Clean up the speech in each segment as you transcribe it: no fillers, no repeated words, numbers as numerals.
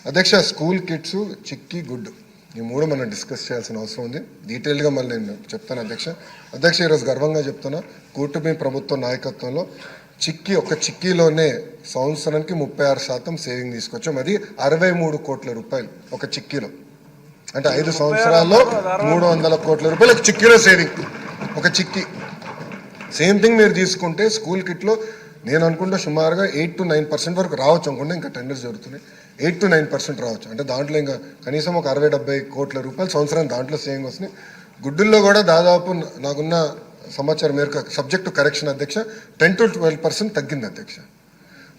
అధ్యక్ష school kits chikki good ఈ మూడు మనం డిస్కస్ చేయాల్సిన అవసరం ఉంది. డీటెయిల్గా మళ్ళీ నేను చెప్తాను అధ్యక్ష ఈరోజు గర్వంగా చెప్తున్నా, కూటమి ప్రభుత్వ నాయకత్వంలో ఒక చిక్కీలోనే సంవత్సరానికి 36% సేవింగ్ తీసుకొచ్చాం. అది 63 కోట్ల రూపాయలు ఒక చిక్కీలో. అంటే 5 సంవత్సరాల్లో 300 కోట్ల రూపాయలు ఒక చిక్కీలో సేవింగ్. ఒక చిక్కీ సేమ్ థింగ్ మీరు తీసుకుంటే స్కూల్ కిట్లో నేను అనుకుంటే సుమారుగా 8 to 9% వరకు రావచ్చు అనుకుంటే, ఇంకా టెండర్స్ జరుగుతున్నాయి. 8 to 9% రావచ్చు. అంటే దాంట్లో ఇంకా కనీసం ఒక 60-70 కోట్ల రూపాయలు సంవత్సరం దాంట్లో సేవింగ్ వస్తున్నాయి. గుడ్డుల్లో కూడా దాదాపు నాకున్న సమాచారం మేరకు సబ్జెక్ట్ టు కరెక్షన్ అధ్యక్ష 10 to 12% తగ్గింది అధ్యక్ష.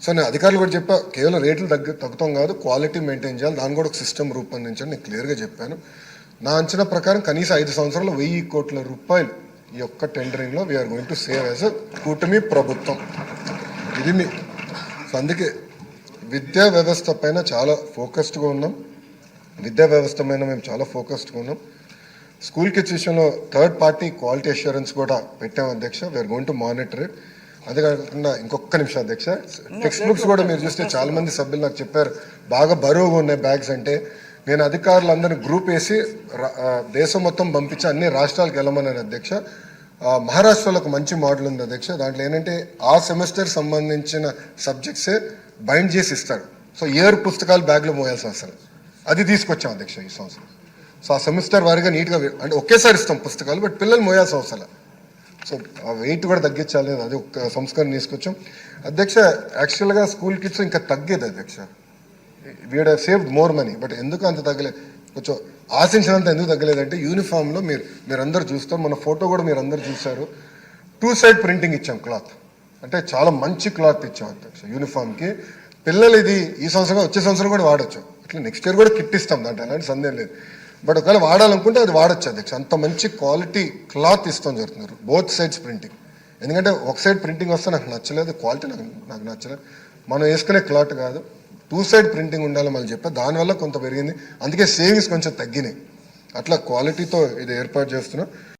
సో నేను అధికారులు కూడా చెప్పా, కేవలం రేట్లు తగ్గుతాం కాదు, క్వాలిటీ మెయింటైన్ చేయాలి, దాన్ని కూడా ఒక సిస్టమ్ రూపొందించండి నేను క్లియర్గా చెప్పాను. నా అంచనా ప్రకారం కనీసం 5 సంవత్సరాలు 1000 కోట్ల రూపాయలు ఈ యొక్క టెండరింగ్లో we're going to save as కూటమి ప్రభుత్వం. ఇది సో అందుకే విద్యా వ్యవస్థ పైన చాలా ఫోకస్డ్గా ఉన్నాం. మేము చాలా ఫోకస్డ్గా ఉన్నాం. స్కూల్ కిడ్స్ విషయంలో థర్డ్ పార్టీ క్వాలిటీ అష్యూరెన్స్ కూడా పెట్టాం అధ్యక్ష. We're going to monitor it. అదే కాకుండా ఇంకొక నిమిషం అధ్యక్ష, టెక్స్ట్ బుక్స్ కూడా మీరు చూస్తే చాలా మంది సభ్యులు నాకు చెప్పారు బాగా బరువుగా ఉన్నాయి బ్యాగ్స్ అంటే. నేను అధికారులందరినీ గ్రూప్ వేసి దేశం మొత్తం పంపించి అన్ని రాష్ట్రాలకు వెళ్ళమన్నాను అధ్యక్ష. మహారాష్ట్రలో ఒక మంచి మోడల్ ఉంది అధ్యక్ష. దాంట్లో ఏంటంటే ఆ సెమిస్టర్ సంబంధించిన సబ్జెక్ట్సే బైండ్ చేసి ఇస్తారు. సో ఇయర్ పుస్తకాలు బ్యాగ్లో మోయాల్సిన అవసరం, అది తీసుకొచ్చాం అధ్యక్ష ఈ సంవత్సరం. సో ఆ సెమిస్టర్ వారిగా నీట్గా అంటే ఒకేసారి ఇస్తాం పుస్తకాలు, బట్ పిల్లలు మోయాల్సిన అవసరం. సో ఆ వెయిట్ కూడా తగ్గించాలి, అది ఒక సంస్కరణ తీసుకొచ్చాం అధ్యక్ష. యాక్చువల్గా స్కూల్ కిడ్స్ ఇంకా తగ్గేది అధ్యక్ష. We'd saved more money, but ఎందుకు అంత తగ్గలేదు, కొంచెం ఆశించినంత ఎందుకు తగ్గలేదంటే యూనిఫామ్లో మీరందరూ చూస్తారు, మన ఫోటో కూడా మీరు అందరు చూశారు, 2 side ప్రింటింగ్ ఇచ్చాం క్లాత్. అంటే చాలా మంచి క్లాత్ ఇచ్చాం అధ్యక్ష యూనిఫామ్కి. పిల్లలు ఇది ఈ సంవత్సరం వచ్చే సంవత్సరం కూడా వాడచ్చు, అట్లా నెక్స్ట్ ఇయర్ కూడా కిట్ ఇస్తాం, దాంట్లో అలాంటి సందేహం లేదు. బట్ ఒకవేళ వాడాలనుకుంటే అది వాడచ్చు అధ్యక్ష. అంత మంచి క్వాలిటీ క్లాత్ ఇస్తాం జరుగుతున్నారు, బోత్ సైడ్స్ ప్రింటింగ్. ఎందుకంటే ఒక సైడ్ ప్రింటింగ్ వస్తే నాకు నచ్చలేదు, క్వాలిటీ నాకు నచ్చలేదు. మనం వేసుకునే క్లాత్ కాదు, 2 side ప్రింటింగ్ ఉండాలి మళ్ళీ చెప్పా. దానివల్ల కొంత పెరిగింది, అందుకే సేవింగ్స్ కొంచెం తగ్గినాయి. అట్లా క్వాలిటీతో ఇది ఏర్పాటు చేస్తున్నాం.